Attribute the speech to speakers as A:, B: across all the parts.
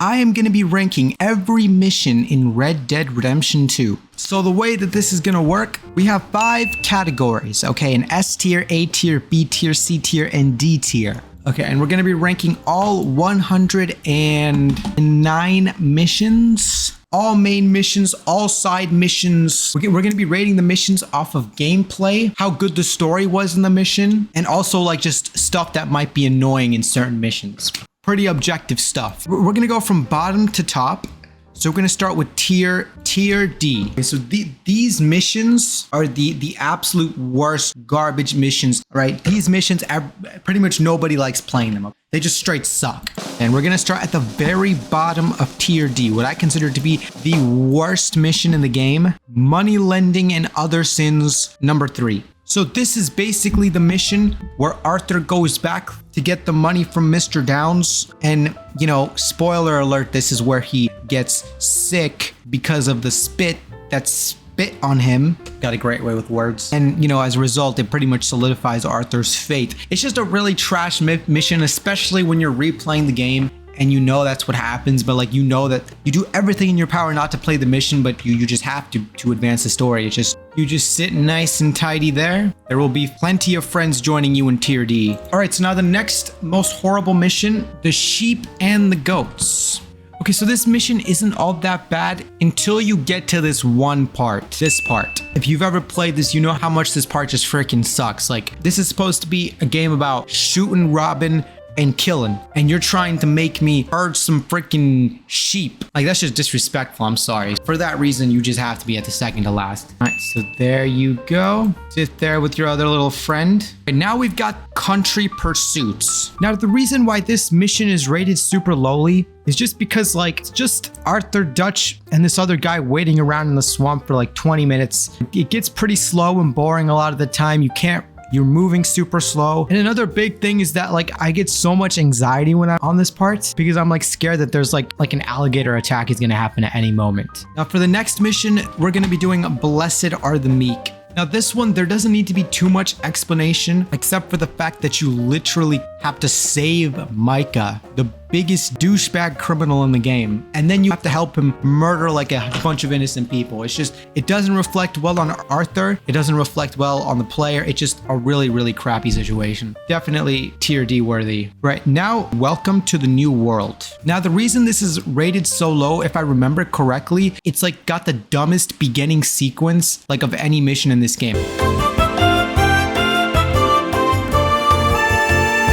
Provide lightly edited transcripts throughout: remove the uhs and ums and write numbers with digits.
A: I am going to be ranking every mission in Red Dead Redemption 2. So the way that this is going to work, we have 5 categories, okay? An S tier, A tier, B tier, C tier, and D tier. Okay, and we're going to be ranking all 109 missions. All main missions, all side missions. We're going to be rating the missions off of gameplay, how good the story was in the mission, and also like just stuff that might be annoying in certain missions. Pretty objective stuff. We're going to go from bottom to top. So we're going to start with tier D. Okay, so these missions are the absolute worst garbage missions, right? These missions, pretty much nobody likes playing them. They just straight suck. And we're going to start at the very bottom of tier D, what I consider to be the worst mission in the game, money lending and other sins, number 3. So this is basically the mission where Arthur goes back to get the money from Mr. Downs. And, you know, spoiler alert, this is where he gets sick because of the spit that spit on him. Got a great way with words. And, you know, as a result, it pretty much solidifies Arthur's fate. It's just a really trash mission, especially when you're replaying the game. And you know that's what happens, but like you know that you do everything in your power not to play the mission, but you just have to advance the story. It's just, you just sit nice and tidy there. There will be plenty of friends joining you in tier D. All right, so now the next most horrible mission, the sheep and the goats. Okay, so this mission isn't all that bad until you get to this one part, this part. If you've ever played this, you know how much this part just freaking sucks. Like, this is supposed to be a game about shooting, robbing, and killing, and you're trying to make me herd some freaking sheep. Like, that's just disrespectful. I'm sorry. For that reason, you just have to be at the second to last. All right, so there you go. Sit there with your other little friend. And now we've got country pursuits. Now, the reason why this mission is rated super lowly is just because, like, it's just Arthur, Dutch, and this other guy waiting around in the swamp for like 20 minutes. It gets pretty slow and boring a lot of the time. You're moving super slow. And another big thing is that, like, I get so much anxiety when I'm on this part because I'm like scared that there's like an alligator attack is going to happen at any moment. Now for the next mission, we're going to be doing Blessed Are the Meek. Now this one, there doesn't need to be too much explanation except for the fact that you literally have to save Micah, the biggest douchebag criminal in the game. And then you have to help him murder like a bunch of innocent people. It's just, it doesn't reflect well on Arthur. It doesn't reflect well on the player. It's just a really, really crappy situation. Definitely tier D worthy. Right now, welcome to the new world. Now, the reason this is rated so low, if I remember correctly, it's like got the dumbest beginning sequence like of any mission in this game.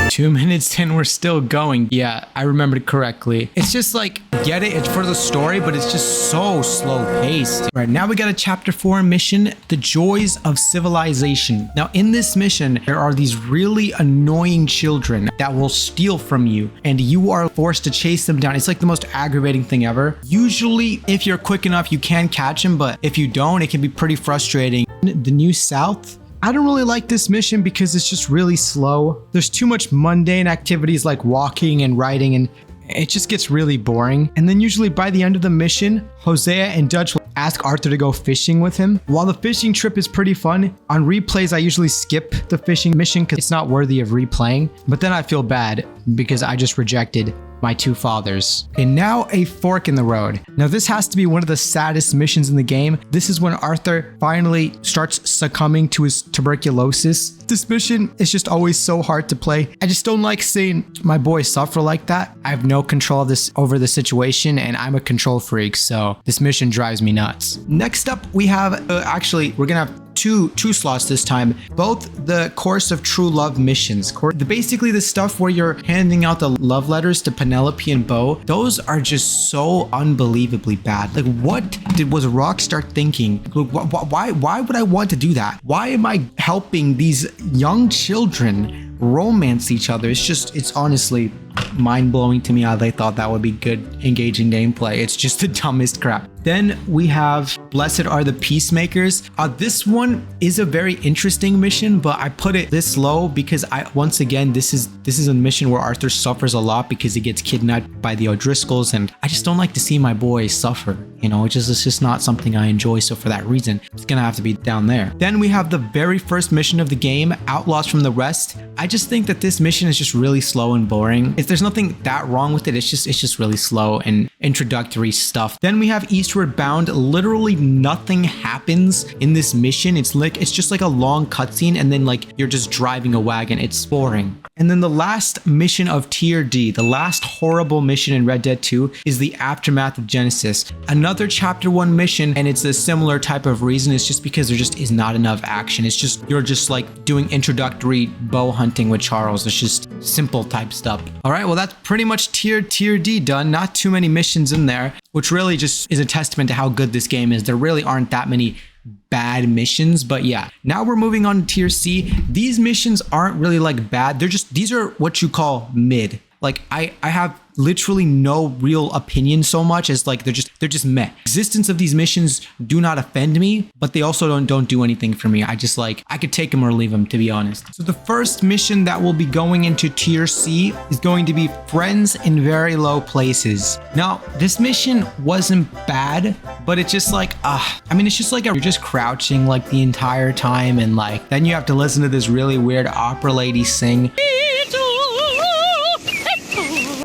A: 2 minutes and we're still going. Yeah, I remembered correctly. It's just like, get it, it's for the story, but it's just so slow paced. Right, now we got a chapter 4 mission, The Joys of Civilization. Now in this mission, there are these really annoying children that will steal from you and you are forced to chase them down. It's like the most aggravating thing ever. Usually, if you're quick enough, you can catch them, but if you don't, it can be pretty frustrating. The New South, I don't really like this mission because it's just really slow. There's too much mundane activities like walking and riding, and it just gets really boring. And then usually by the end of the mission, Hosea and Dutch will ask Arthur to go fishing with him. While the fishing trip is pretty fun, on replays I usually skip the fishing mission because it's not worthy of replaying. But then I feel bad because I just rejected my 2 fathers. And now a fork in the road. Now this has to be one of the saddest missions in the game. This is when Arthur finally starts succumbing to his tuberculosis. This mission is just always so hard to play. I just don't like seeing my boy suffer like that. I have no control of this over the situation, and I'm a control freak, so this mission drives me nuts. Next up, we have actually we're gonna have two slots this time, both the Course of True Love missions. Basically the stuff where you're handing out the love letters to Penelope and Bo. Those are just so unbelievably bad. Like, what was Rockstar thinking? Why would I want to do that? Why am I helping these young children romance each other? It's honestly mind-blowing to me how they thought that would be good, engaging gameplay. It's just the dumbest crap. Then we have Blessed Are the Peacemakers. This one is a very interesting mission, but I put it this low because once again, this is a mission where Arthur suffers a lot because he gets kidnapped by the O'Driscolls, and I just don't like to see my boy suffer. You know, it's just not something I enjoy. So for that reason, it's gonna have to be down there. Then we have the very first mission of the game, Outlaws from the West. I just think that this mission is just really slow and boring. If there's nothing that wrong with it, it's just really slow and introductory stuff. Then we have Eastward Bound. Literally nothing happens in this mission. It's just like a long cutscene, and then like you're just driving a wagon. It's boring. And then the last mission of Tier D, the last horrible mission in Red Dead 2, is the Aftermath of Genesis. Another Chapter 1 mission, and it's a similar type of reason. It's just because there just is not enough action. It's just, you're just like doing introductory bow hunting with Charles. It's just simple type stuff. All right, well, that's pretty much Tier D done. Not too many missions in there, which really just is a testament to how good this game is. There really aren't that many bad missions, but yeah, now we're moving on to Tier C. These missions aren't really like bad. These are what you call mid. Like I have literally no real opinion so much as like they're just meh. Existence of these missions do not offend me, but they also don't do anything for me. I could take them or leave them, to be honest. So the first mission that will be going into Tier C is going to be Friends in Very Low Places. Now, this mission wasn't bad, but it's just like, it's just like you're just crouching like the entire time, and like then you have to listen to this really weird opera lady sing.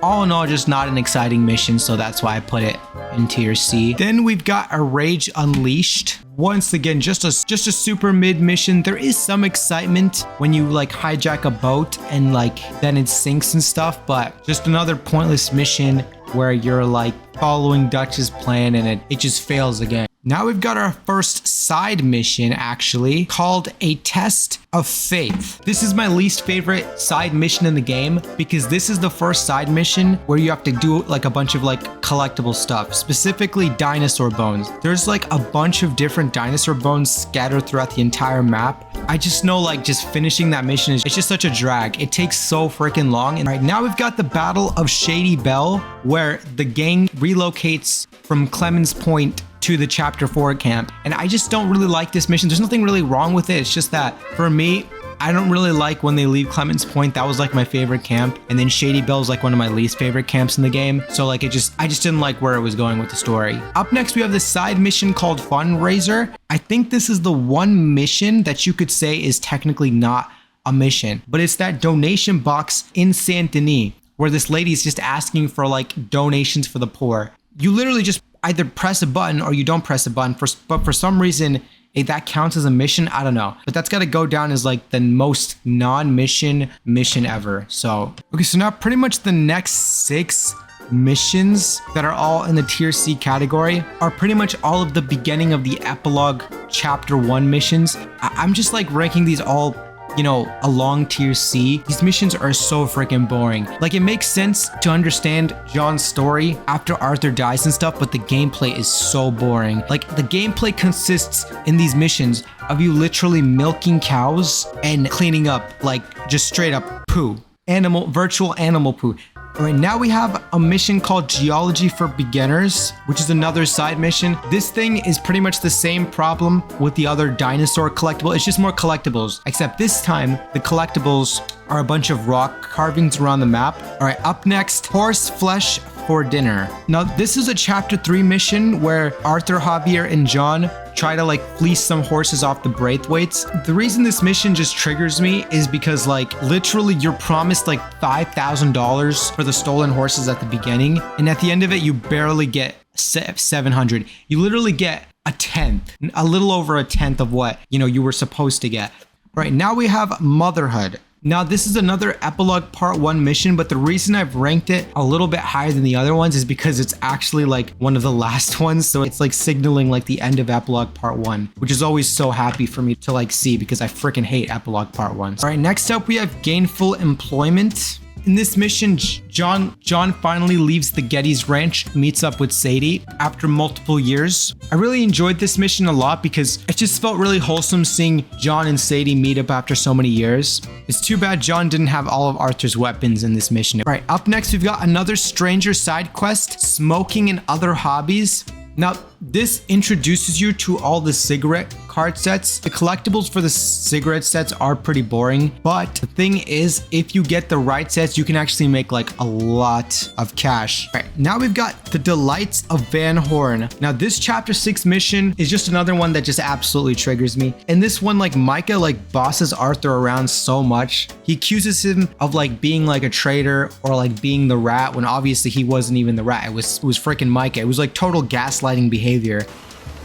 A: All in all, just not an exciting mission, so that's why I put it in Tier C. Then we've got A Rage Unleashed. Once again, just a super mid mission. There is some excitement when you like hijack a boat and like then it sinks and stuff, but just another pointless mission where you're like following Dutch's plan and it just fails again. Now we've got our first side mission, actually, called A Test of Faith. This is my least favorite side mission in the game because this is the first side mission where you have to do like a bunch of like collectible stuff, specifically dinosaur bones. There's like a bunch of different dinosaur bones scattered throughout the entire map. I just know like just finishing that mission it's just such a drag. It takes so freaking long. And right now we've got the Battle of Shady Belle, where the gang relocates from Clemens Point to the Chapter 4 camp. And I just don't really like this mission. There's nothing really wrong with it. It's just that for me, I don't really like when they leave Clemens Point. That was like my favorite camp. And then Shady Belle is like one of my least favorite camps in the game. So like I just didn't like where it was going with the story. Up next, we have this side mission called Fundraiser. I think this is the one mission that you could say is technically not a mission, but it's that donation box in Saint Denis where this lady is just asking for like donations for the poor. You literally just either press a button or you don't press a button, but for some reason that counts as a mission. I don't know, but that's got to go down as like the most non-mission mission ever. So okay, so now pretty much the next 6 missions that are all in the Tier C category are pretty much all of the beginning of the epilogue Chapter 1 missions. I'm just like ranking these all, you know, along Tier C. These missions are so freaking boring. Like it makes sense to understand John's story after Arthur dies and stuff, but the gameplay is so boring. Like the gameplay consists in these missions of you literally milking cows and cleaning up like just straight up poo. Virtual animal poo. All right, now we have a mission called Geology for Beginners, which is another side mission. This thing is pretty much the same problem with the other dinosaur collectible. It's just more collectibles, except this time the collectibles are a bunch of rock carvings around the map. All right, up next, Horse Flesh for Dinner. Now, this is a Chapter 3 mission where Arthur, Javier, and John try to like fleece some horses off the Braithwaites. The reason this mission just triggers me is because like literally you're promised like $5,000 for the stolen horses at the beginning, and at the end of it you barely get 700. You literally get a tenth, a little over a tenth of what you were supposed to get. All right, now we have Motherhood. Now, this is another Epilogue Part 1 mission, but the reason I've ranked it a little bit higher than the other ones is because it's actually like one of the last ones. So it's like signaling like the end of Epilogue Part 1, which is always so happy for me to like see because I freaking hate Epilogue Part 1. All right, next up we have Gainful Employment. In this mission, John finally leaves the Geddes Ranch, meets up with Sadie after multiple years. I really enjoyed this mission a lot because it just felt really wholesome seeing John and Sadie meet up after so many years. It's too bad John didn't have all of Arthur's weapons in this mission. All right, up next, we've got another stranger side quest, Smoking and Other Hobbies. Now, this introduces you to all the cigarette card sets. The collectibles for the cigarette sets are pretty boring, but the thing is, if you get the right sets, you can actually make like a lot of cash. All right, now we've got the Delights of Van Horn. Now, this chapter 6 mission is just another one that just absolutely triggers me. In this one, like Micah like bosses Arthur around so much. He accuses him of like being like a traitor or like being the rat when obviously he wasn't even the rat. It was freaking Micah. It was like total gaslighting behavior.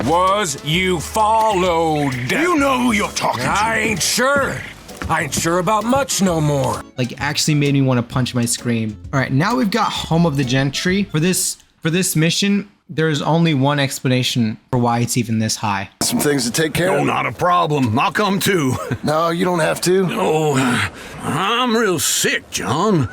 B: Was you followed?
C: You know who you're talking to.
B: I ain't sure. I ain't sure about much no more.
A: Like actually made me want to punch my screen. All right, now we've got Home of the Gentry. For this mission, there's only one explanation for why it's even this high.
C: Some things to take care
D: Oh,
C: of.
D: not a problem. I'll come too.
C: No, you don't have to.
D: Oh, I'm real sick, John.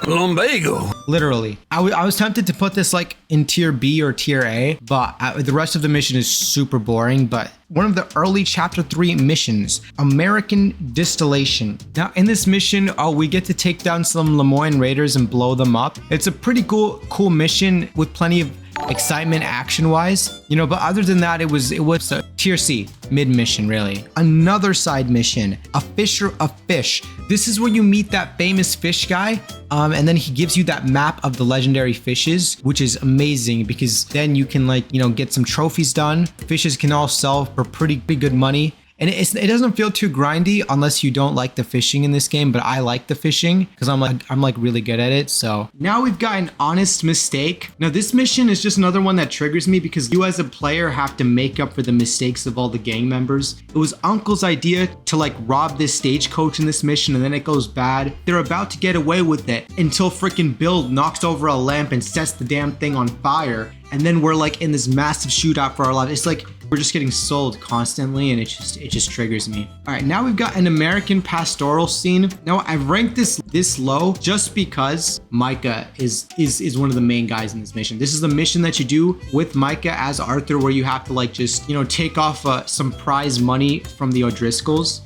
D: Lumbago.
A: Literally. I was tempted to put this like in tier B or tier A, but the rest of the mission is super boring. But one of the early chapter 3 missions, American Distillation. Now in this mission, we get to take down some Lemoyne Raiders and blow them up. It's a pretty cool mission with plenty of excitement action wise, you know, but other than that, it was a tier C mid mission really. Another side mission, A Fisher of Fish. This is where you meet that famous fish guy, and then he gives you that map of the legendary fishes, which is amazing because then you can like, you know, get some trophies done. Fishes can all sell for pretty good money. And it doesn't feel too grindy unless you don't like the fishing in this game, but I like the fishing because I'm like really good at it. So now we've got an honest mistake. Now this mission is just another one that triggers me because you as a player have to make up for the mistakes of all the gang members. It was Uncle's idea to like rob this stagecoach in this mission and then it goes bad. They're about to get away with it until freaking Bill knocks over a lamp and sets the damn thing on fire. And then we're like in this massive shootout for our lives. It's like we're just getting sold constantly and it just triggers me. All right, now we've got an American pastoral scene. Now I've ranked this low just because Micah is one of the main guys in this mission. This is the mission that you do with Micah as Arthur where you have to like just, you know, take off some prize money from the O'Driscolls.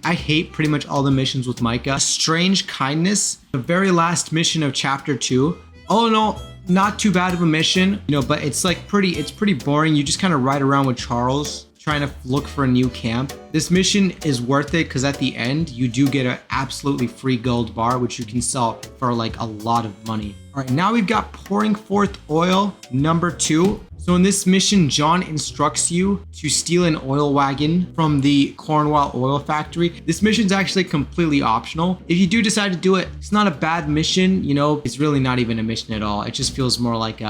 A: I hate pretty much all the missions with Micah. Strange Kindness, the very last mission of chapter 2. All in all, not too bad of a mission, you know, but it's pretty boring. You just kind of ride around with Charles trying to look for a new camp. This mission is worth it because at the end you do get an absolutely free gold bar which you can sell for like a lot of money. All right, now we've got Pouring Forth Oil number 2. So in this mission, John instructs you to steal an oil wagon from the Cornwall Oil Factory. This mission's actually completely optional. If you do decide to do it, it's not a bad mission, you know, it's really not even a mission at all. It just feels more like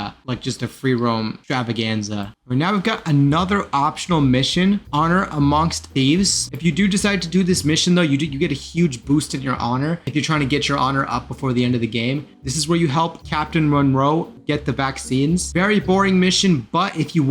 A: just a free roam extravaganza. Right, now we've got another optional mission, Honor Amongst Thieves. If you do decide to do this mission though, you get a huge boost in your honor if you're trying to get your honor up before the end of the game. This is where you help Captain Monroe get the vaccines. Very boring mission, but if you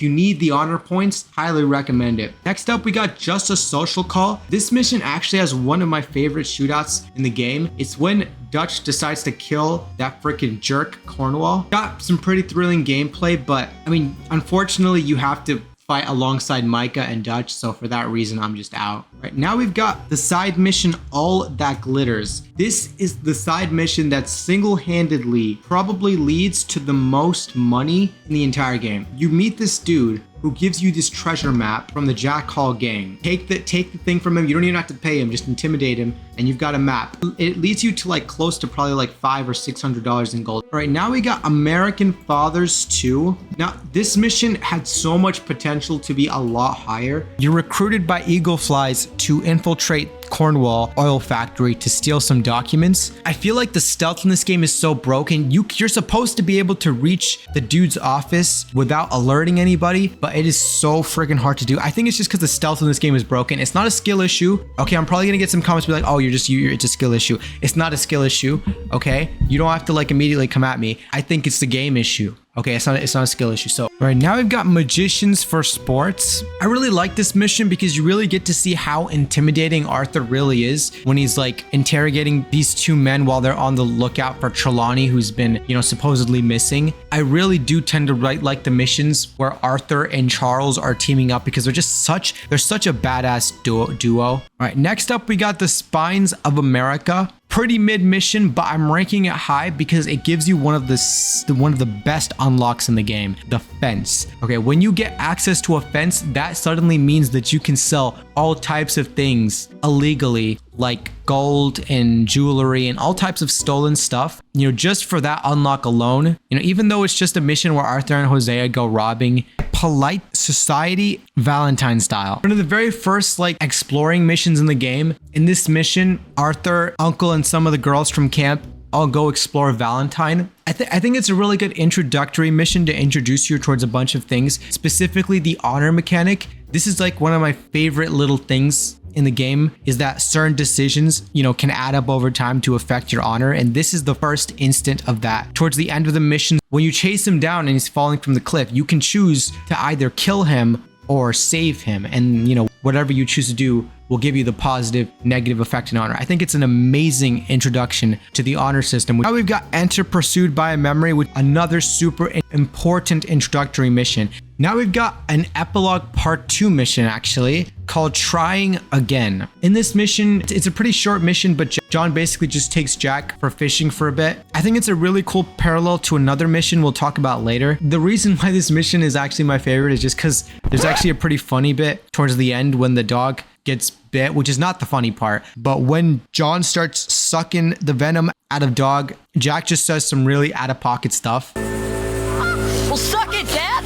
A: need the honor points, highly recommend it. Next up, we got Just a Social Call. This mission actually has one of my favorite shootouts in the game. It's when Dutch decides to kill that freaking jerk Cornwall. Got some pretty thrilling gameplay, but I mean, unfortunately, you have to fight alongside Micah and Dutch, so for that reason, I'm just out. Right, now we've got the side mission, All That Glitters. This is the side mission that single-handedly probably leads to the most money in the entire game. You meet this dude who gives you this treasure map from the Jack Hall gang. Take the thing from him. You don't even have to pay him, just intimidate him and you've got a map. It leads you to like close to probably like $500 or $600 in gold. All right, now we got American Fathers 2. Now this mission had so much potential to be a lot higher. You're recruited by Eagle Flies to infiltrate Cornwall Oil Factory to steal some documents. I feel like the stealth in this game is so broken. You're supposed to be able to reach the dude's office without alerting anybody, but it is so freaking hard to do. I think it's just because the stealth in this game is broken. It's not a skill issue. Okay, I'm probably gonna get some comments be like, oh, it's a skill issue. It's not a skill issue, okay? You don't have to like immediately come at me. I think it's the game issue. Okay, it's not a skill issue. So, all right, now we've got Magicians for Sports. I really like this mission because you really get to see how intimidating Arthur really is when he's like interrogating these two men while they're on the lookout for Trelawney, who's been, you know, supposedly missing. I really do tend to like the missions where Arthur and Charles are teaming up because they're such a badass duo. All right, next up we got the Spines of America. pretty mid mission, but I'm ranking it high because it gives you one of the best unlocks in the game, the fence. Okay, when you get access to a fence, that suddenly means that you can sell all types of things illegally, like gold and jewelry and all types of stolen stuff. You know, just for that unlock alone, you know, even though it's just a mission where Arthur and Hosea go robbing polite society Valentine style. One of the very first like exploring missions in the game. In this mission, Arthur, Uncle, and some of the girls from camp all go explore Valentine. I think it's a really good introductory mission to introduce you towards a bunch of things, specifically the honor mechanic. This is like one of my favorite little things in the game, is that certain decisions, you know, can add up over time to affect your honor. And this is the first instant of that. Towards the end of the mission, when you chase him down and he's falling from the cliff, you can choose to either kill him or save him. And, you know, whatever you choose to do will give you the positive, negative effect in honor. I think it's an amazing introduction to the honor system. Now we've got Enter Pursued by a Memory, with another super important introductory mission. Now we've got an epilogue part 2 mission, actually, called Trying Again. In this mission, it's a pretty short mission, but John basically just takes Jack for fishing for a bit. I think it's a really cool parallel to another mission we'll talk about later. The reason why this mission is actually my favorite is just because there's actually a pretty funny bit towards the end when the dog gets bit, which is not the funny part. But when John starts sucking the venom out of dog, Jack just says some really out-of-pocket stuff.
E: Well, suck it, Dad!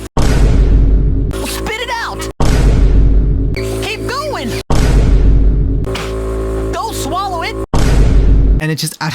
E: Well, spit it out! Keep going! Don't swallow it!
A: And it's just, I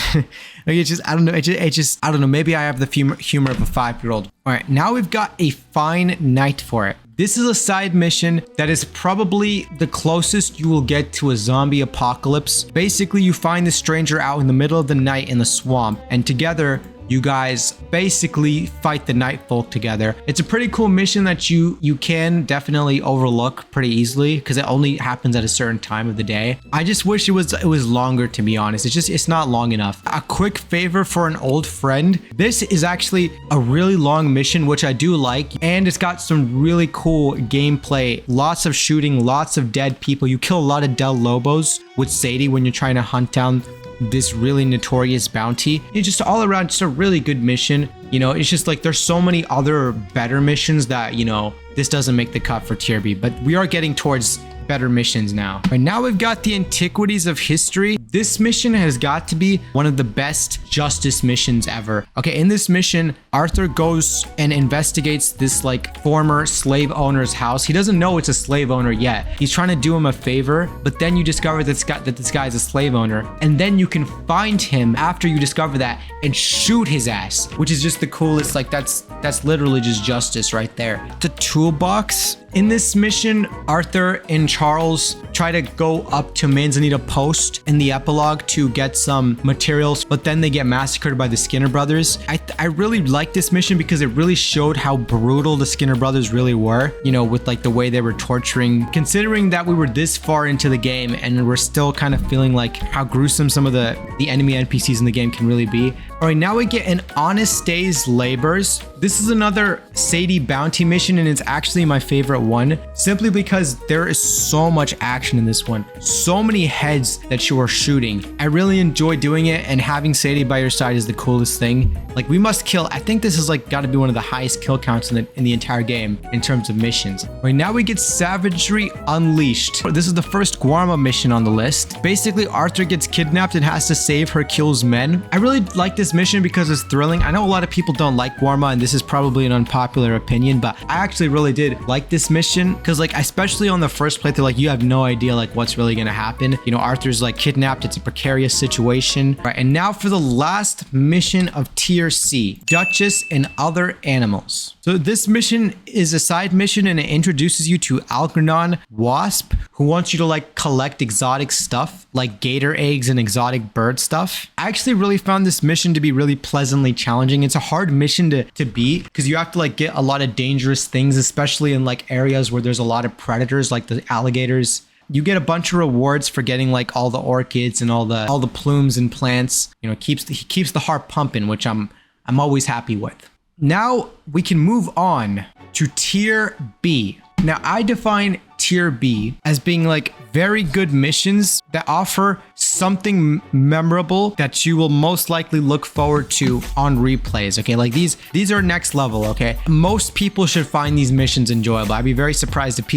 A: don't know. Maybe I have the humor of a 5-year-old. All right, now we've got a fine night for it. This is a side mission that is probably the closest you will get to a zombie apocalypse. Basically, you find the stranger out in the middle of the night in the swamp, and together, you guys basically fight the night folk together. It's a pretty cool mission that you can definitely overlook pretty easily because it only happens at a certain time of the day. I just wish it was longer, to be honest. It's not long enough. A quick favor for an old friend. This is actually a really long mission, which I do like, and it's got some really cool gameplay. Lots of shooting, lots of dead people. You kill a lot of Del Lobos with Sadie when you're trying to hunt down this really notorious bounty. It's just all around just a really good mission. You know, it's just like there's so many other better missions that, you know, this doesn't make the cut for tier B, but we are getting towards better missions now. Right now we've got the Antiquities of History. This mission has got to be one of the best justice missions ever. Okay, in this mission, Arthur goes and investigates this like former slave owner's house. He doesn't know it's a slave owner yet. He's trying to do him a favor, but then you discover that this guy is a slave owner, and then you can find him after you discover that and shoot his ass, which is just the coolest. Like that's literally just justice right there. The toolbox. In this mission, Arthur and Charles try to go up to Manzanita Post in the epilogue to get some materials, but then they get massacred by the Skinner brothers. I really like this mission because it really showed how brutal the Skinner brothers really were, you know, with like the way they were torturing. Considering that we were this far into the game and we're still kind of feeling like how gruesome some of the enemy NPCs in the game can really be. All right, now we get an Honest Day's Labors. This is another Sadie bounty mission, and it's actually my favorite one, simply because there is so much action in this one. So many heads that you are shooting. I really enjoy doing it, and having Sadie by your side is the coolest thing. Like, we must kill, I think this is like got to be one of the highest kill counts in the entire game in terms of missions. Right now we get Savagery Unleashed. This is the first Guarma mission on the list. Basically, Arthur gets kidnapped and has to save Hercule's men. I really like this mission because it's thrilling. I know a lot of people don't like Guarma, and this is probably an unpopular opinion, but I actually really did like this mission because, like, especially on the first playthrough, like, you have no idea like what's really gonna happen. You know, Arthur's like kidnapped. It's a precarious situation. All right, and now for the last mission of tier C, Duchess and Other Animals. So this mission is a side mission, and it introduces you to Algernon Wasp, who wants you to like collect exotic stuff like gator eggs and exotic bird stuff. I actually really found this mission to be really pleasantly challenging. It's a hard mission to beat because you have to like get a lot of dangerous things, especially in like areas where there's a lot of predators like the alligators. You get a bunch of rewards for getting like all the orchids and all the plumes and plants. You know, he keeps the heart pumping, which I'm always happy with. Now we can move on to tier B. Now I define tier B as being like very good missions that offer something memorable that you will most likely look forward to on replays. Okay, like these are next level. Okay, most people should find these missions enjoyable. I'd be very surprised if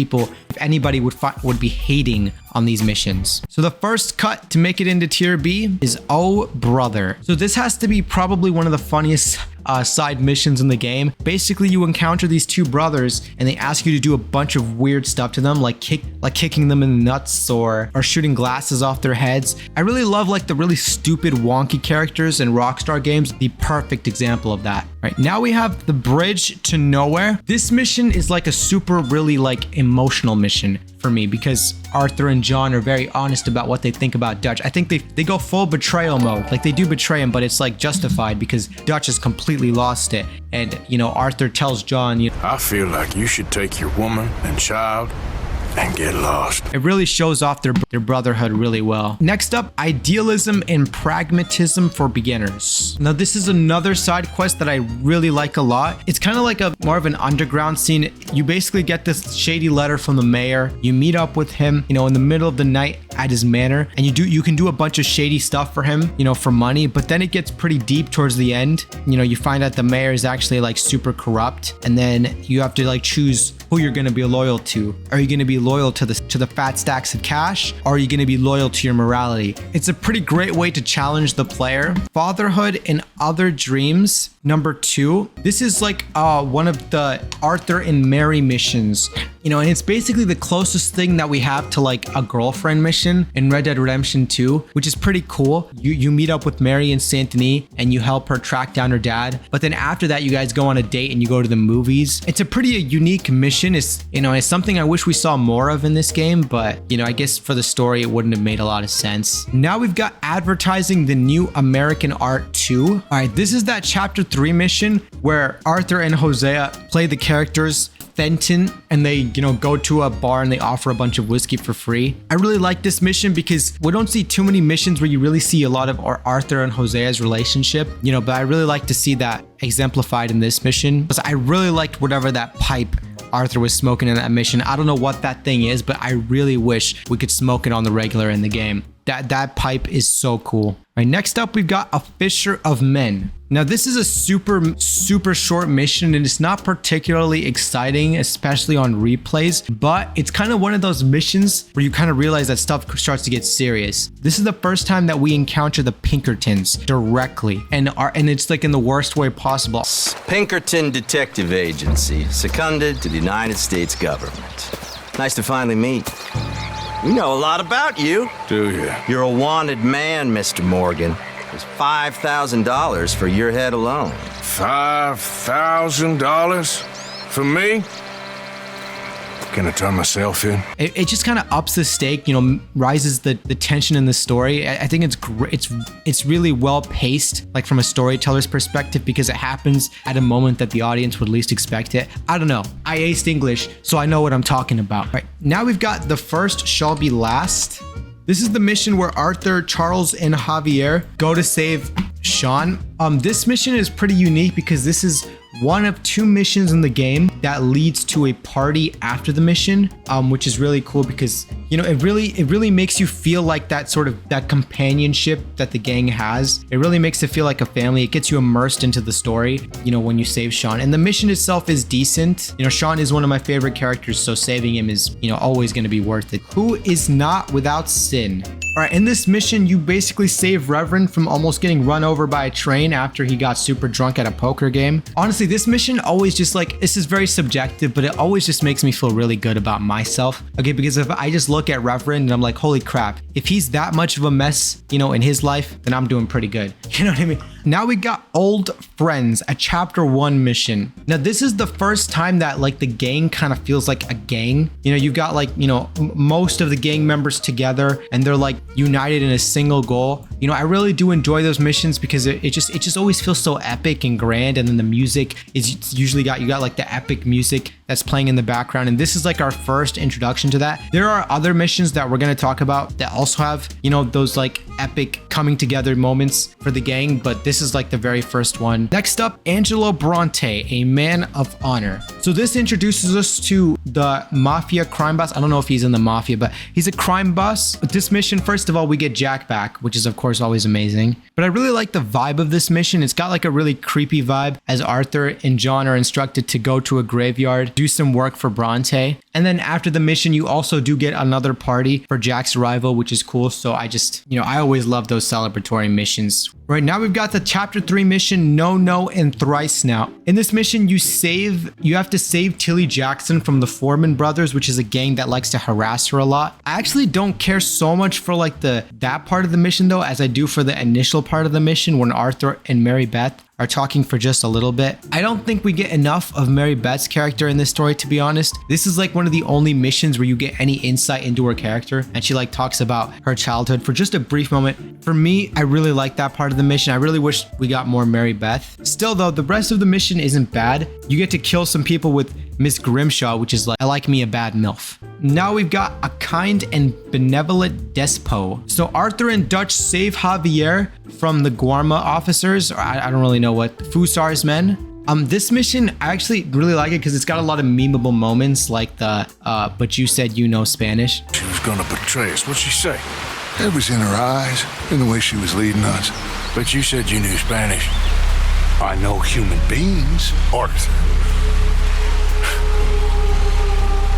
A: anybody would be hating on these missions. So the first cut to make it into tier B is Oh Brother. So this has to be probably one of the funniest side missions in the game. Basically, you encounter these two brothers and they ask you to do a bunch of weird stuff to them, like kicking them in the nuts or shooting glasses off their heads. I really love like the really stupid wonky characters in Rockstar games. The perfect example of that. Right now we have the Bridge to Nowhere. This mission is like a super really like emotional mission for me because Arthur and John are very honest about what they think about Dutch. I think they go full betrayal mode. Like they do betray him, but it's like justified because Dutch has completely lost it. And you know, Arthur tells John,
C: I feel like you should take your woman and child and get lost.
A: It really shows off their brotherhood really well. Next up, Idealism and Pragmatism for Beginners. Now this is another side quest that I really like a lot. It's kind of like a more of an underground scene. You basically get this shady letter from the mayor. You meet up with him, you know, in the middle of the night at his manor, and you can do a bunch of shady stuff for him, you know, for money. But then it gets pretty deep towards the end. You know, you find out the mayor is actually like super corrupt, and then you have to like choose who you're going to be loyal to. Are you going to be loyal to the fat stacks of cash, or are you going to be loyal to your morality? It's a pretty great way to challenge the player. Fatherhood and Other Dreams number 2. This is like one of the Arthur and Mary missions, you know, and it's basically the closest thing that we have to like a girlfriend mission in Red Dead Redemption 2, which is pretty cool. You meet up with Mary in Saint Denis and you help her track down her dad, but then after that you guys go on a date and you go to the movies. It's a pretty unique mission. It's, you know, it's something I wish we saw more of in this game, but you know, I guess for the story it wouldn't have made a lot of sense. Now we've got Advertising the New American Art 2. All right, this is that chapter 3 mission where Arthur and Hosea play the characters Fenton, and they, you know, go to a bar and they offer a bunch of whiskey for free. I really like this mission because we don't see too many missions where you really see a lot of Arthur and Hosea's relationship, you know, but I really like to see that exemplified in this mission because I really liked whatever that pipe Arthur was smoking in that mission. I don't know what that thing is, but I really wish we could smoke it on the regular in the game. That pipe is so cool. All right, next up we've got A Fisher of Men. Now this is a super short mission and it's not particularly exciting, especially on replays, but it's kind of one of those missions where you kind of realize that stuff starts to get serious. This is the first time that we encounter the Pinkertons directly, and it's like in the worst way possible.
F: Pinkerton Detective Agency, seconded to the United States government. Nice to finally meet. We know a lot about you.
C: Do you?
F: You're a wanted man, Mr. Morgan. There's $5,000 for your head alone.
C: $5,000 for me? Can I turn myself in?
A: It just kind of ups the stake, you know, rises the tension in the story. I think it's great. It's really well paced, like from a storyteller's perspective, because it happens at a moment that the audience would least expect it. I don't know. I aced English, so I know what I'm talking about. Right now we've got The First Shall Be Last. This is the mission where Arthur, Charles, and Javier go to save Sean. This mission is pretty unique because this is one of 2 missions in the game that leads to a party after the mission, which is really cool because, you know, it really makes you feel like that companionship that the gang has. It really makes it feel like a family. It gets you immersed into the story, you know, when you save Sean. And the mission itself is decent. You know, Sean is one of my favorite characters, so saving him is, you know, always going to be worth it. Who is not without sin? All right, in this mission, you basically save Reverend from almost getting run over by a train after he got super drunk at a poker game. Honestly, this mission always just like, this is very subjective, but it always just makes me feel really good about myself. Okay, because if I just look at Reverend and I'm like, holy crap, if he's that much of a mess, you know, in his life, then I'm doing pretty good. You know what I mean? Now we got Old Friends, a chapter 1 mission. Now this is the first time that like the gang kind of feels like a gang. You know, you've got like, you know, most of the gang members together and they're like united in a single goal. You know, I really do enjoy those missions because it just always feels so epic and grand, and then the music is usually you got like the epic music that's playing in the background, and this is like our first introduction to that. There are other missions that we're going to talk about that also have, you know, those like epic coming together moments for the gang, but this is like the very first one. Next up, Angelo Bronte, a man of honor. So this introduces us to the mafia crime boss. I don't know if he's in the mafia, but he's a crime boss. With this mission, first of all, we get Jack back, which is of course always amazing. But I really like the vibe of this mission. It's got like a really creepy vibe as Arthur and John are instructed to go to a graveyard, do some work for Bronte. And then after the mission, you also do get another party for Jack's arrival, which is cool. So I just, you know, I always love those celebratory missions. Right now we've got the chapter 3 mission, No, No, and Thrice Now. In this mission, you have to save Tilly Jackson from the Foreman brothers, which is a gang that likes to harass her a lot. I actually don't care so much for like that part of the mission though, as I do for the initial part of the mission when Arthur and Mary Beth are talking for just a little bit. I don't think we get enough of Mary Beth's character in this story, to be honest. This is like one of the only missions where you get any insight into her character, and she like talks about her childhood for just a brief moment. For me, I really like that part of the mission. I really wish we got more Mary Beth. Still though, the rest of the mission isn't bad. You get to kill some people with Miss Grimshaw, which is like, I like me a bad MILF. Now we've got a kind and benevolent despo. So Arthur and Dutch save Javier from the Guarma officers, or I don't really know what, Fusar's men. This mission, I actually really like it because it's got a lot of memeable moments like the, but you said you know Spanish.
C: She was gonna betray us. What'd she say? It was in her eyes, in the way she was leading us. But you said you knew Spanish. I know human beings. Arthur.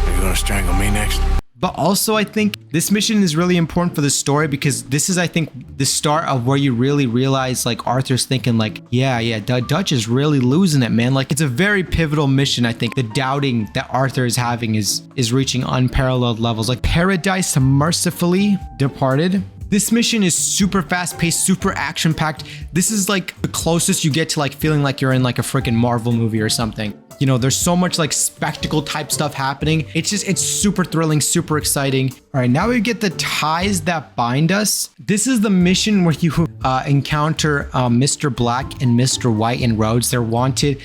C: Are you gonna strangle me next?
A: But also, I think this mission is really important for the story because this is, I think, the start of where you really realize, like, Arthur's thinking, like, yeah, Dutch is really losing it, man. Like, it's a very pivotal mission, I think. The doubting that Arthur is having is reaching unparalleled levels. Like, Paradise mercifully departed. This mission is super fast-paced, super action-packed. This is, like, the closest you get to, like, feeling like you're in, like, a freaking Marvel movie or something. You know, there's so much like spectacle type stuff happening. It's super thrilling, super exciting. All right, now we get the ties that bind us. This is the mission where you encounter Mr. Black and Mr. White in Rhodes. They're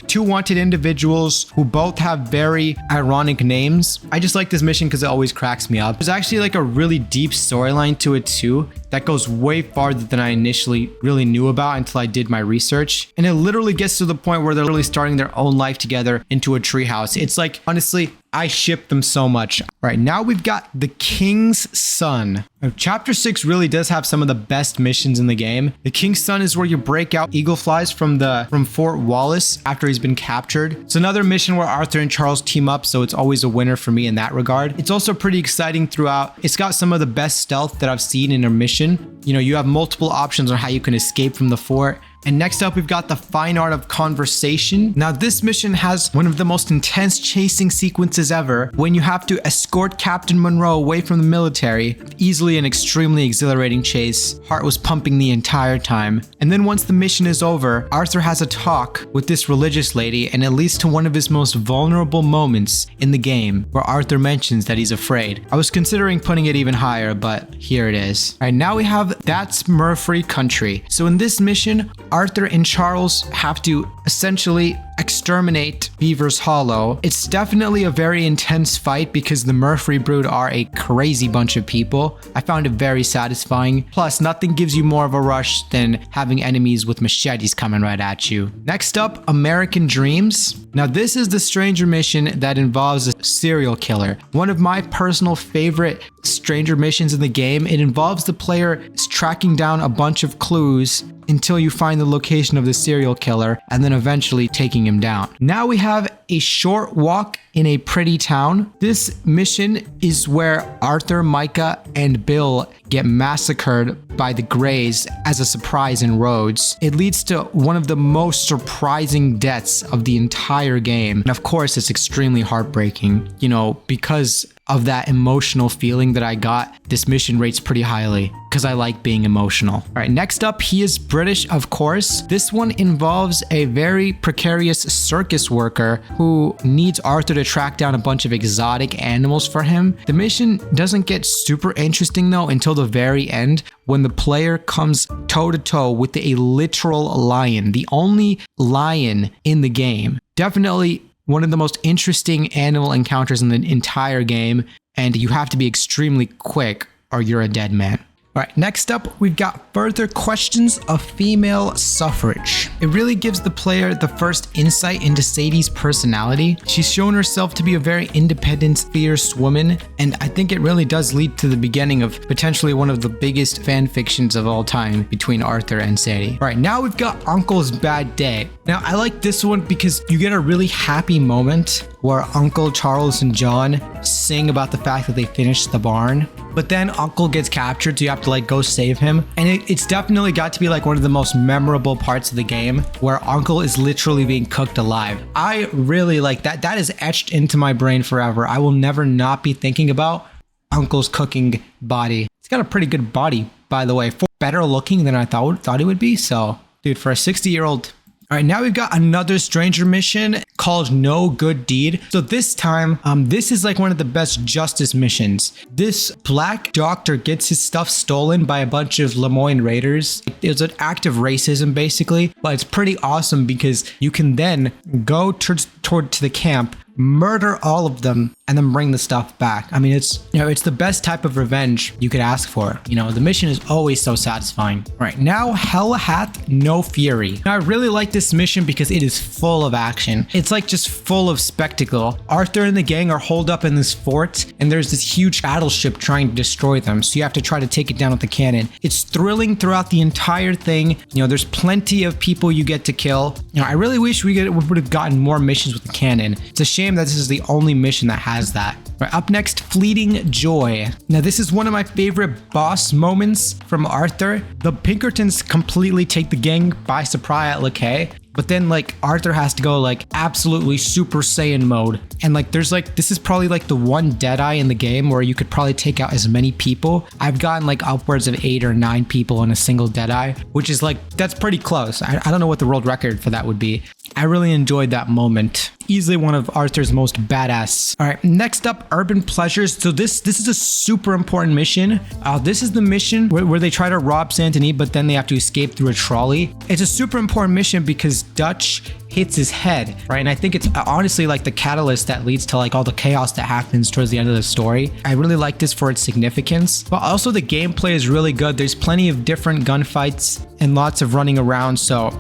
A: two wanted individuals who both have very ironic names. I just like this mission because it always cracks me up. There's actually like a really deep storyline to it too that goes way farther than I initially really knew about until I did my research. And it literally gets to the point where they're really starting their own life together into a treehouse. It's like, honestly, I ship them so much. All right, now we've got the King's Son. Chapter 6 really does have some of the best missions in the game. The King's Son is where you break out Eagle Flies from Fort Wallace after he's been captured. It's another mission where Arthur and Charles team up, so it's always a winner for me in that regard. It's also pretty exciting throughout. It's got some of the best stealth that I've seen in a mission. You know, you have multiple options on how you can escape from the fort. And next up, we've got the Fine Art of Conversation. Now, this mission has one of the most intense chasing sequences ever when you have to escort Captain Monroe away from the military. Easily an extremely exhilarating chase. Heart was pumping the entire time. And then once the mission is over, Arthur has a talk with this religious lady, and it leads to one of his most vulnerable moments in the game, where Arthur mentions that he's afraid. I was considering putting it even higher, but here it is. All right, now we have That's Murfree Country. So in this mission, Arthur and Charles have to essentially exterminate Beaver's Hollow. It's definitely a very intense fight because the Murfree brood are a crazy bunch of people. I found it very satisfying. Plus, nothing gives you more of a rush than having enemies with machetes coming right at you. Next up, American Dreams. Now, this is the Stranger mission that involves a serial killer. One of my personal favorite Stranger missions in the game. It involves the player tracking down a bunch of clues until you find the location of the serial killer and then eventually taking him down. Now we have A Short Walk in a Pretty Town. This mission is where Arthur, Micah, and Bill get massacred by the Greys as a surprise in Rhodes. It leads to one of the most surprising deaths of the entire game. And of course, it's extremely heartbreaking, you know, because of that emotional feeling that I got, this mission rates pretty highly because I like being emotional. All right, next up, he is British, of course. This one involves a very precarious circus worker who needs Arthur to track down a bunch of exotic animals for him. The mission doesn't get super interesting though until the very end when the player comes toe to toe with a literal lion, the only lion in the game. Definitely one of the most interesting animal encounters in the entire game, and you have to be extremely quick or you're a dead man. All right, next up, we've got further questions of female suffrage. It really gives the player the first insight into Sadie's personality. She's shown herself to be a very independent, fierce woman, and I think it really does lead to the beginning of potentially one of the biggest fan fictions of all time between Arthur and Sadie. All right, now we've got Uncle's Bad Day. Now, I like this one because you get a really happy moment where Uncle Charles and John sing about the fact that they finished the barn. But then Uncle gets captured, so you have to like go save him. And it's definitely got to be like one of the most memorable parts of the game where Uncle is literally being cooked alive. I really like that. That is etched into my brain forever. I will never not be thinking about Uncle's cooking body. He's got a pretty good body, by the way, better looking than I thought he would be. So, dude, for a 60-year-old. All right, now we've got another stranger mission called No Good Deed. So this time, this is like one of the best justice missions. This black doctor gets his stuff stolen by a bunch of Lemoyne Raiders. It's an act of racism, basically, but it's pretty awesome because you can then go toward the camp, murder all of them, and then bring the stuff back. I mean, it's the best type of revenge you could ask for. The mission is always so satisfying. All right, now Hell Hath No Fury. Now I really like this mission because it is full of action. It's like just full of spectacle. Arthur and the gang are holed up in this fort, and there's this huge battleship trying to destroy them. So you have to try to take it down with the cannon. It's thrilling throughout the entire thing. There's plenty of people you get to kill. I really wish we would have gotten more missions with the cannon. It's a shame that this is the only mission that has that. Right, up next, Fleeting Joy. Now this is one of my favorite boss moments from Arthur. The Pinkertons completely take the gang by surprise at Lakay, but then like Arthur has to go like absolutely Super Saiyan mode. And like this is probably like the one Deadeye in the game where you could probably take out as many people. I've gotten like upwards of 8 or 9 people in a single Deadeye, which is like, that's pretty close. I don't know what the world record for that would be. I really enjoyed that moment. Easily one of Arthur's most badass. All right, next up, Urban Pleasures. So this is a super important mission. This is the mission where they try to rob Saint-Denis, but then they have to escape through a trolley. It's a super important mission because Dutch hits his head, right? And I think it's honestly like the catalyst that leads to like all the chaos that happens towards the end of the story. I really like this for its significance, but also the gameplay is really good. There's plenty of different gunfights and lots of running around, so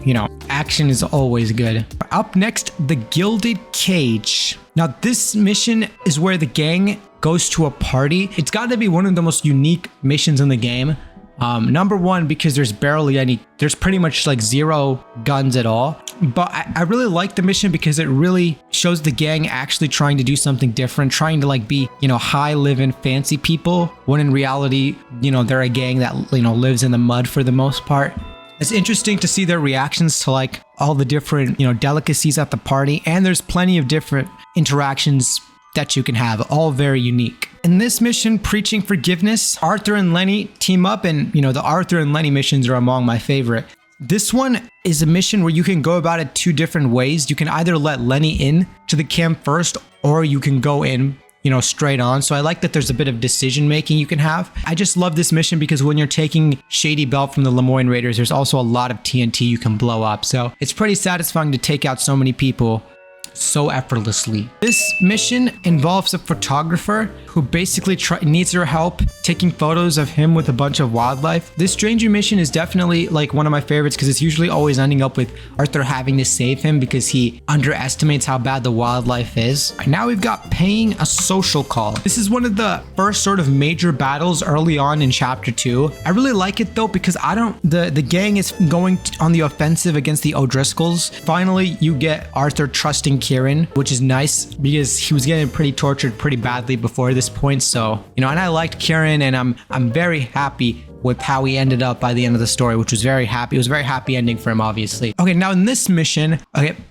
A: action is always good. Up next, the Gilded Cage. Now this mission is where the gang goes to a party. It's got to be one of the most unique missions in the game. Number one, because there's pretty much like 0 guns at all. But I really like the mission because it really shows the gang actually trying to do something different, trying to like be, high living fancy people, when in reality, they're a gang that, lives in the mud for the most part. It's interesting to see their reactions to like all the different, delicacies at the party. And there's plenty of different interactions that you can have, all very unique. In this mission, Preaching Forgiveness, Arthur and Lenny team up, and the Arthur and Lenny missions are among my favorite. This one is a mission where you can go about it 2 different ways. You can either let Lenny in to the camp first, or you can go in, straight on. So I like that there's a bit of decision making you can have. I just love this mission because when you're taking Shady Belle from the Lemoyne Raiders, there's also a lot of TNT you can blow up. So it's pretty satisfying to take out so many people so effortlessly. This mission involves a photographer who basically needs your help taking photos of him with a bunch of wildlife. This stranger mission is definitely like one of my favorites because it's usually always ending up with Arthur having to save him because he underestimates how bad the wildlife is. Now we've got Paying a Social Call. This is one of the first sort of major battles early on in chapter 2. I really like it though because the gang is going on the offensive against the O'Driscolls. Finally, you get Arthur trusting Kieran, which is nice because he was getting pretty tortured pretty badly before this point. So, and I liked Kieran, and I'm very happy with how he ended up by the end of the story, which was very happy. It was a very happy ending for him, obviously. Okay, now in this mission,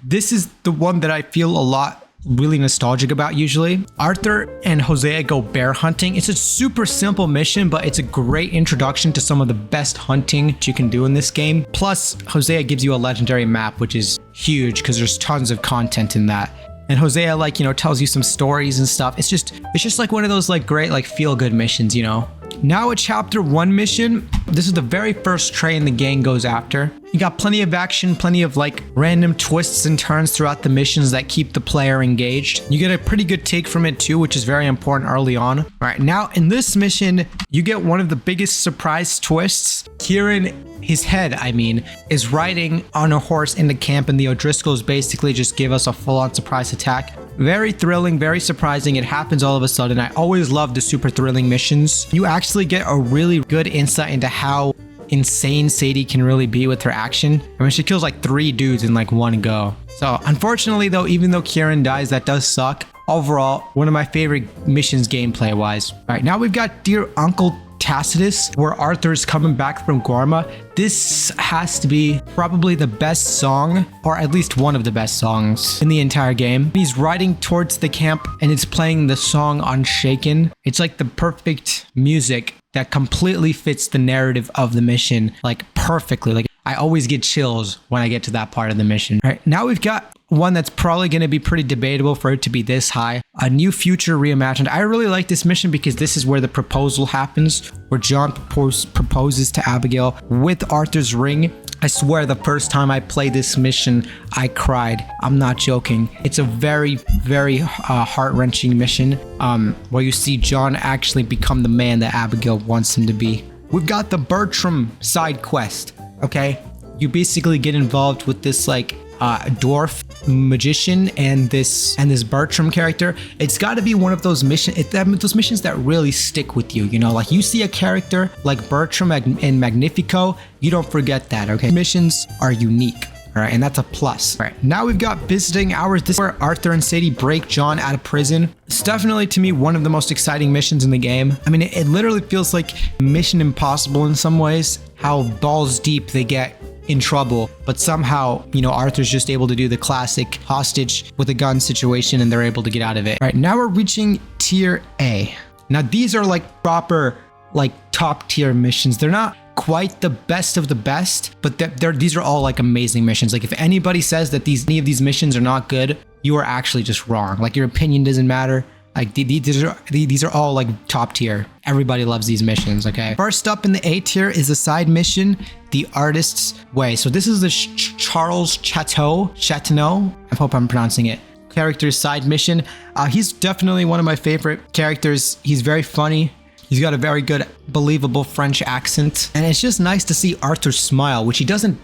A: this is the one that I feel a lot really nostalgic about usually. Arthur and Hosea go bear hunting. It's a super simple mission, but it's a great introduction to some of the best hunting that you can do in this game. Plus, Hosea gives you a legendary map, which is huge because there's tons of content in that. And Hosea, like, you know, tells you some stories and stuff. It's just like one of those like great like feel good missions, you know. Now a chapter 1 mission. This is the very first train the gang goes after. You got plenty of action, plenty of like random twists and turns throughout the missions that keep the player engaged. You get a pretty good take from it too, which is very important early on. All right, now in this mission, you get one of the biggest surprise twists. Kieran, his head, I mean, is riding on a horse in the camp, and the O'Driscolls basically just give us a full-on surprise attack. Very thrilling, very surprising. It happens all of a sudden. I always love the super thrilling missions. You actually get a really good insight into how insane Sadie can really be with her action. I mean, she kills like 3 dudes in like one go. So unfortunately though, even though Kieran dies, that does suck. Overall, one of my favorite missions gameplay wise. All right, now we've got Dear Uncle Tacitus, where Arthur's coming back from Gorma. This has to be probably the best song, or at least one of the best songs in the entire game. He's riding towards the camp and it's playing the song Unshaken. It's like the perfect music that completely fits the narrative of the mission, like perfectly. Like I always get chills when I get to that part of the mission. All right, now we've got one that's probably going to be pretty debatable for it to be this high. A New Future Reimagined. I really like this mission because this is where the proposal happens, where John proposes to Abigail with Arthur's ring. I swear the first time I played this mission, I cried. I'm not joking. It's a very, very heart-wrenching mission where you see John actually become the man that Abigail wants him to be. We've got the Bertram side quest, okay? You basically get involved with this like dwarf magician and this Bertram character. It's got to be one of those missions that really stick with you, you know, like you see a character like Bertram in Magnifico, you don't forget that, okay? Missions are unique. All right, and that's a plus. All right, now we've got Visiting Hours. This is where Arthur and Sadie break John out of prison. It's definitely, to me, one of the most exciting missions in the game. I mean, it literally feels like Mission Impossible in some ways, how balls deep they get in trouble, but somehow, you know, Arthur's just able to do the classic hostage with a gun situation and they're able to get out of it. All right, now we're reaching tier A. Now these are like proper, like top tier missions. They're not quite the best of the best, but these are all like amazing missions. Like if anybody says that any of these missions are not good, you are actually just wrong. Like your opinion doesn't matter. Like these are all like top tier. Everybody loves these missions, okay? First up in the A tier is a side mission, The Artist's Way. So this is the Charles Chateau, I hope I'm pronouncing it, character's side mission. He's definitely one of my favorite characters. He's very funny. He's got a very good, believable French accent. And it's just nice to see Arthur smile, which he doesn't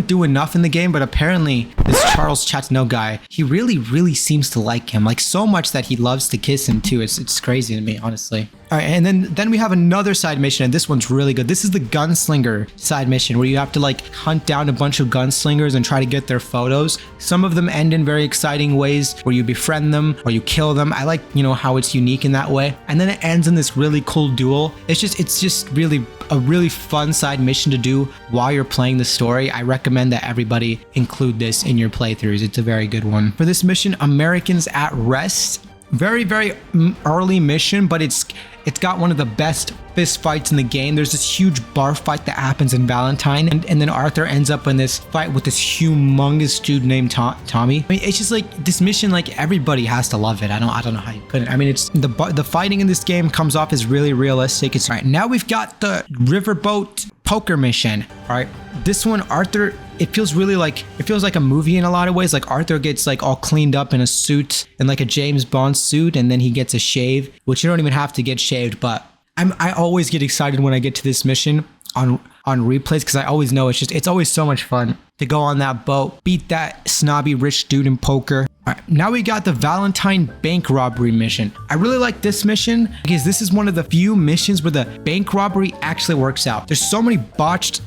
A: do enough in the game, but apparently this Charles Chateau guy, he really seems to like him, like so much that he loves to kiss him too. It's crazy to me, honestly. All right, and then we have another side mission, and this one's really good. This is the Gunslinger side mission, where you have to like hunt down a bunch of gunslingers and try to get their photos. Some of them end in very exciting ways, where you befriend them or you kill them. I like, you know, how it's unique in that way. And then it ends in this really cool duel. It's just really a really fun side mission to do while you're playing the story. I recommend that everybody include this in your playthroughs. It's a very good one. For this mission, Americans at Rest. Very early mission, but it's got one of the best fist fights in the game. There's this huge bar fight that happens in Valentine, and then Arthur ends up in this fight with this humongous dude named Tommy. I mean, it's just like this mission, like everybody has to love it. I don't know how you couldn't. I mean, it's the fighting in this game comes off as really realistic. It's all right. Now we've got the Riverboat Poker mission. All right, this one, Arthur, it feels like a movie in a lot of ways. Like Arthur gets like all cleaned up in a suit and like a James Bond suit, and then he gets a shave, which you don't even have to get shaved. But I always get excited when I get to this mission on replays, because I always know it's always so much fun to go on that boat, beat that snobby rich dude in poker. All right, now we got the Valentine bank robbery mission. I really like this mission because this is one of the few missions where the bank robbery actually works out. There's so many botched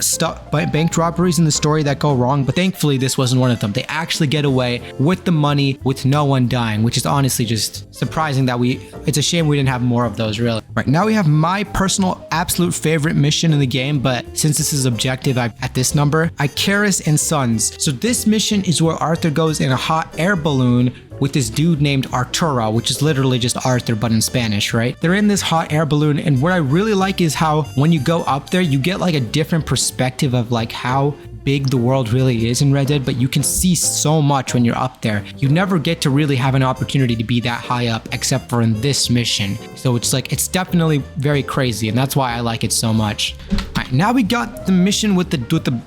A: bank robberies in the story that go wrong, but thankfully this wasn't one of them. They actually get away with the money with no one dying, which is honestly just surprising that it's a shame we didn't have more of those, really. Right, now we have my personal absolute favorite mission in the game, but since this is objective at this number, Icarus and Sons. So this mission is where Arthur goes in a hot air balloon with this dude named Arturo, which is literally just Arthur but in Spanish, right? They're in this hot air balloon, and what I really like is how when you go up there, you get like a different perspective of like how big the world really is in Red Dead, but you can see so much when you're up there. You never get to really have an opportunity to be that high up except for in this mission. So it's like, it's definitely very crazy, and that's why I like it so much. All right, now we got the mission with the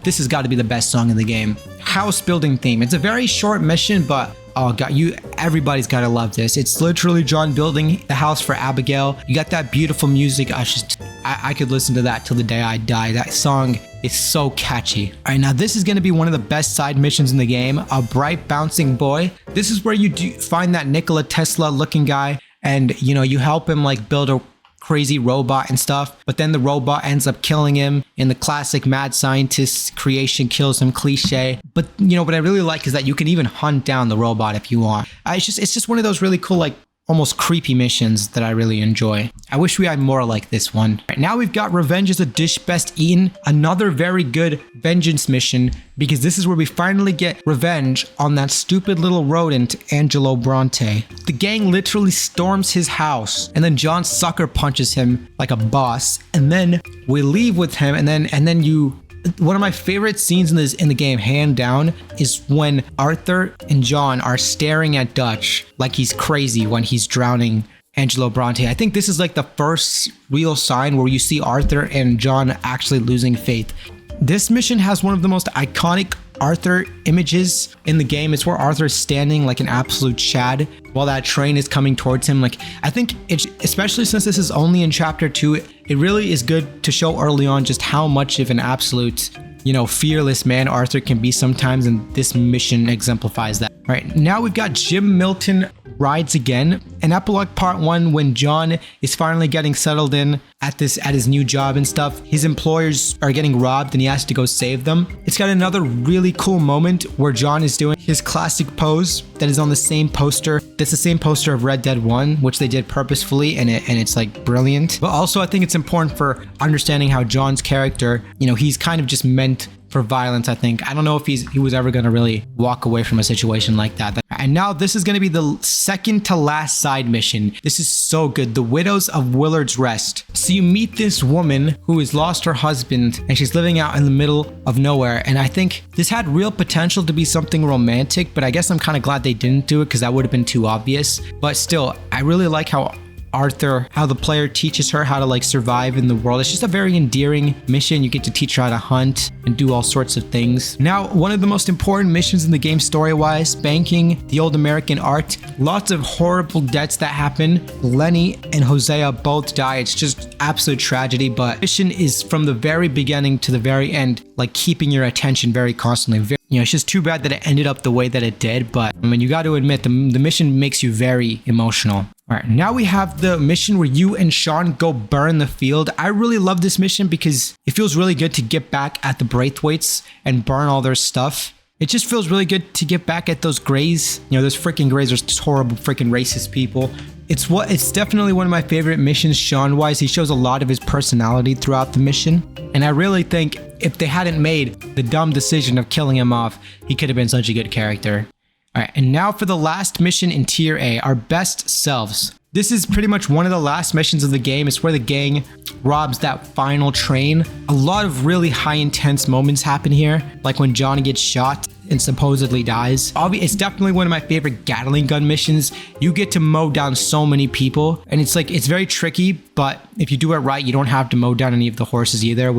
A: this has got to be the best song in the game. House building theme. It's a very short mission, but oh god, everybody's gotta love this. It's literally John building the house for Abigail. You got that beautiful music. I could listen to that till the day I die. That song is so catchy. All right, now this is gonna be one of the best side missions in the game. A bright bouncing boy. This is where you find that Nikola Tesla looking guy, and you know, you help him like build a crazy robot and stuff, but then the robot ends up killing him in the classic mad scientist creation kills him cliche. But you know what I really like is that you can even hunt down the robot if you want. It's just one of those really cool, like almost creepy missions that I really enjoy. I wish we had more like this one. Right, now we've got Revenge is a Dish Best Eaten, another very good vengeance mission, because this is where we finally get revenge on that stupid little rodent, Angelo Bronte. The gang literally storms his house, and then John sucker punches him like a boss, and then we leave with him, and then you... One of my favorite scenes in the game, hand down, is when Arthur and John are staring at Dutch like he's crazy when he's drowning Angelo Bronte. I think this is like the first real sign where you see Arthur and John actually losing faith. This mission has one of the most iconic Arthur images in the game. It's where Arthur is standing like an absolute Chad while that train is coming towards him. Like, I think it's, especially since this is only in chapter 2, it really is good to show early on just how much of an absolute, you know, fearless man Arthur can be sometimes, and this mission exemplifies that. All right, now we've got Jim Milton Rides Again, an epilogue part 1 when John is finally getting settled in at his new job and stuff. His employers are getting robbed and he has to go save them. It's got another really cool moment where John is doing his classic pose that is on the same poster. That's the same poster of Red Dead 1, which they did purposefully, and it's like brilliant. But also I think it's important for understanding how John's character, you know, he's kind of just meant for violence, I think. I don't know if he was ever going to really walk away from a situation like that. And now this is going to be the second to last side mission. This is so good. The Widows of Willard's Rest. So you meet this woman who has lost her husband and she's living out in the middle of nowhere. And I think this had real potential to be something romantic, but I guess I'm kind of glad they didn't do it because that would have been too obvious. But still, I really like how the player teaches her how to like survive in the world. It's just a very endearing mission. You get to teach her how to hunt and do all sorts of things. Now, one of the most important missions in the game story-wise, banking the old American art. Lots of horrible deaths that happen. Lenny and Hosea both die. It's just absolute tragedy, but mission is from the very beginning to the very end, like keeping your attention very constantly. You know, it's just too bad that it ended up the way that it did, but I mean, you got to admit the mission makes you very emotional. All right, now we have the mission where you and Sean go burn the field. I really love this mission because it feels really good to get back at the Braithwaites and burn all their stuff. It just feels really good to get back at those Greys. You know, those freaking Greys are just horrible freaking racist people. It's definitely one of my favorite missions Sean-wise. He shows a lot of his personality throughout the mission. And I really think if they hadn't made the dumb decision of killing him off, he could have been such a good character. All right, and now for the last mission in Tier A, our best selves. This is pretty much one of the last missions of the game. It's where the gang robs that final train. A lot of really high intense moments happen here, like when Johnny gets shot and supposedly dies. It's definitely one of my favorite Gatling gun missions. You get to mow down so many people, and it's very tricky, but if you do it right, you don't have to mow down any of the horses either.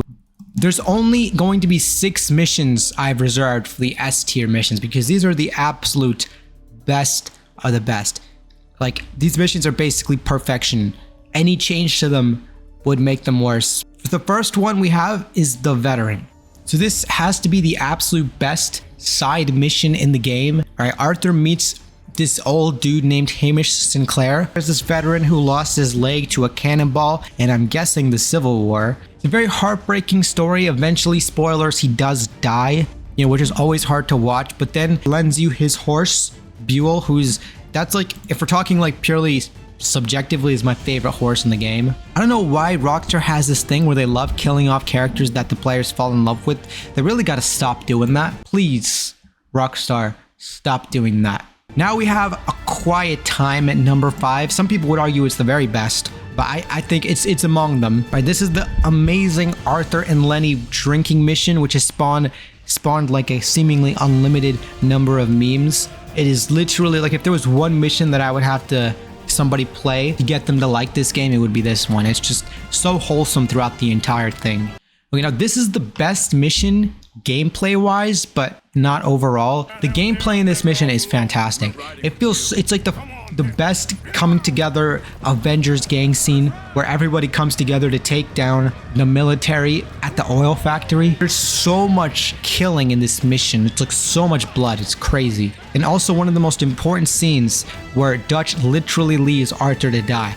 A: There's only going to be 6 missions I've reserved for the S tier missions because these are the absolute best of the best. Like, these missions are basically perfection. Any change to them would make them worse. The first one we have is the Veteran. So this has to be the absolute best side mission in the game. All right, Arthur meets this old dude named Hamish Sinclair. There's this veteran who lost his leg to a cannonball, and I'm guessing the Civil War. It's a very heartbreaking story. Eventually, spoilers, he does die, you know, which is always hard to watch, but then lends you his horse, Buell, that's like, if we're talking like purely subjectively is my favorite horse in the game. I don't know why Rockstar has this thing where they love killing off characters that the players fall in love with. They really got to stop doing that. Please, Rockstar, stop doing that. Now we have A Quiet Time at number 5. Some people would argue it's the very best, but I think it's among them. Right, this is the amazing Arthur and Lenny drinking mission, which has spawned like a seemingly unlimited number of memes. It is literally like if there was one mission that I would have to somebody play to get them to like this game, it would be this one. It's just so wholesome throughout the entire thing. Okay, now this is the best mission gameplay wise, but not overall. The gameplay in this mission is fantastic. It's like the best coming together Avengers gang scene where everybody comes together to take down the military at the oil factory. There's so much killing in this mission. It's like so much blood. It's crazy. And also one of the most important scenes where Dutch literally leaves Arthur to die.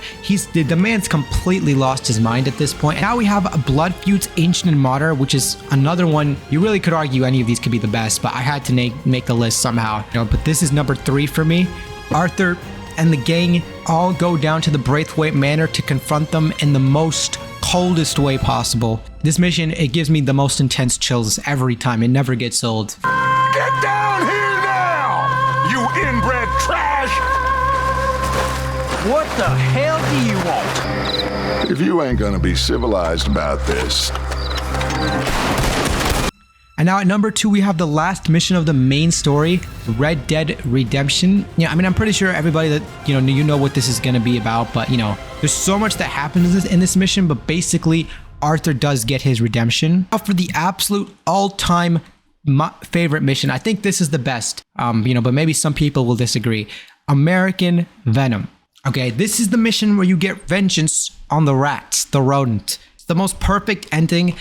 A: The man's completely lost his mind at this point. Now we have Blood Feuds Ancient and Modern, which is another one. You really could argue any of these could be the best, but I had to make the list somehow. But this is number 3 for me. Arthur and the gang all go down to the Braithwaite Manor to confront them in the most coldest way possible. This mission, it gives me the most intense chills every time. It never gets old.
C: Get down here now, you inbred trash!
B: What the hell do you want?
C: If you ain't gonna be civilized about this.
A: And now at number 2, we have the last mission of the main story, Red Dead Redemption. Yeah, I mean, I'm pretty sure everybody that, you know what this is going to be about, but, there's so much that happens in this mission, but basically, Arthur does get his redemption. Now for the absolute all-time favorite mission, I think this is the best, but maybe some people will disagree. American Venom. Okay, this is the mission where you get vengeance on the rats, the rodent. The most perfect ending.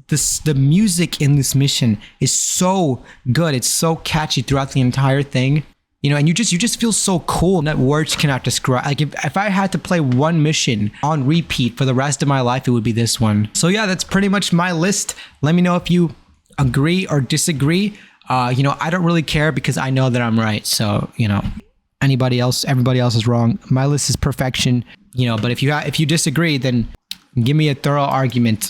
A: The music in this mission is so good. It's so catchy throughout the entire thing. And you just feel so cool that words cannot describe. Like if I had to play one mission on repeat for the rest of my life, it would be this one. So yeah, that's pretty much my list. Let me know if you agree or disagree. I don't really care because I know that I'm right. So, everybody else is wrong. My list is perfection. But if you disagree, then give me a thorough argument